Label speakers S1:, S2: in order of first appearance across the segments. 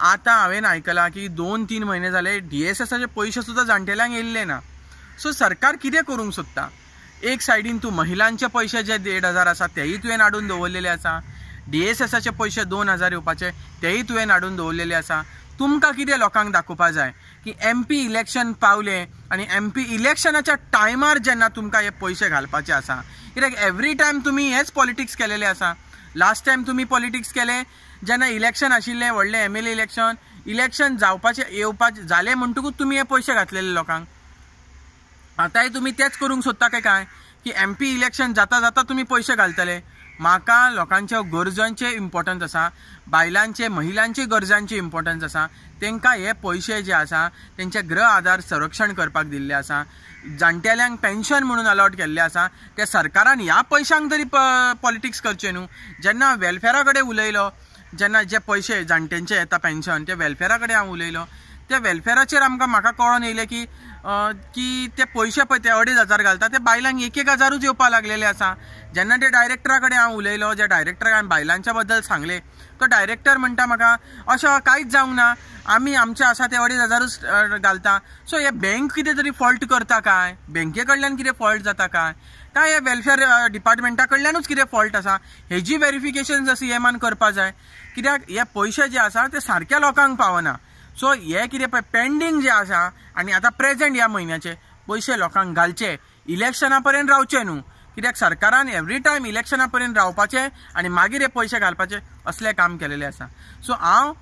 S1: आता हांवें आयकलां की 2-3 म्हयने जाले DSSचे पयशे सुद्दां जाणटेल्यांक येयल्ले ना। सो सरकार कितें करूंक सोदता? एक सायडीन तूं महिलांचे पयशे जे 1,500 आसा तेही तुवें हाडून दवरलेले आसा, DSSचे पयशे 2,000 येवपाचे तेही तुवें हाडून दवरलेले आसा। तुमकां कितें लोकांक दाखोवपा जाय की MP इलेक्शन पावले आनी MP इलेक्शनाच्या टायमार जेन्ना तुमकां हे पयशे घालपाचे आसा, कित्याक एवरी टायम तुमी हेच पॉलिटिक्स केलेले आसा। लास्ट टायम तुमी पॉलिटिक्स केले जेन्ना इलेक्शन आशिल्लें, व्हडलें MLA इलेक्शन जावपाचें येवपाचें जालें म्हणटकूच तुमी हे पयशे घातलेले लोकांक। आतांय तुमी तेच करूंक सोदता काय की MP इलेक्शन जाता जाता तुमी पयशे घालतले? म्हाका लोकांच्या गरजांचे इम्पॉर्टन्स आसा, बायलांचे महिलांचे गरजांचे इम्पॉर्टन्स आसा। तांकां हे पयशे जे आसा तेंचे गृह आधार संरक्षण करपाक दिल्ले आसा, जाणटेल्यांक पेन्शन म्हणून अलॉट केल्ले आसा, त्या सरकारान ह्या पयशांक तरी पॉलिटिक्स करचें न्हू। जेन्ना वेलफेरा कडेन उलयलो, जेन्ना जे पयशे जाणट्यांचे येता पेन्शन ते वेलफेरा कडेन हांव उलयलो, त्या वेलफेराचेर म्हाका कळोन येयलें की ते पयशे पळय ते 2,500 घालता ते बायलांक 1,000च येवपाक लागलेले आसा। जेन्ना ते डायरेक्टरा कडेन हांव उलयलो, ज्या डायरेक्टरान बायलांच्या बद्दल सांगलें, तो डायरेक्टर म्हणटा म्हाका अशें कांयच जावंक ना, आमी आमचे आसा ते 2,500च घालता। सो हे बँक कितें तरी फॉल्ट करता काय? बँके कडल्यान कितें फॉल्ट जाता काय हे वेलफेअर डिपार्टमेंटा कडल्यानूच कितें फॉल्ट आसा हेजी व्हेरिफिकेशन CMन करपा जाय। कित्याक हे पयशे जे आसा ते सारक्या लोकांक पावना। सो हे कितें पळय पेंडींग जे आसा आनी आतां प्रेझेंट ह्या म्हयन्याचे पयशे लोकांक घालचे, इलेक्शना पर्यंत रावचे न्हू। कित्याक सरकारान एवरी टायम इलेक्शना पर्यंत रावपाचे आनी मागीर हे पयशे घालपाचे असले काम केलेले आसा। सो हांव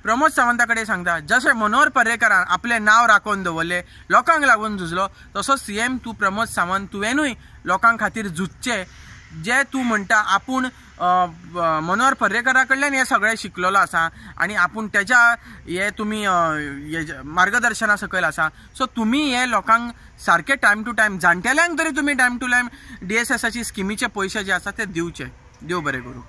S1: प्रमोद सावंता कडेन सांगता, जशें मनोहर पर्रेकरान आपलें नांव राखून दवरलें, लोकांक लागून झुजलो, तसो CM तूं प्रमोद सावंत तुवेंनूय लोकांक खातीर झुजचें। जे तूं म्हणटा आपूण मनोहर पर्रेकरा कडल्यान हे सगळें शिकलेलो आसा आनी आपूण तेज्या हे तुमी मार्गदर्शना सकयल आसा। सो तुमी हे लोकांक सारके टायम टू टायम, जाणटेल्यांक तरी तुमी टायम टू टायम DSSची स्किमीचे पयशे जे आसा ते दिवचे। देव बरें करूं।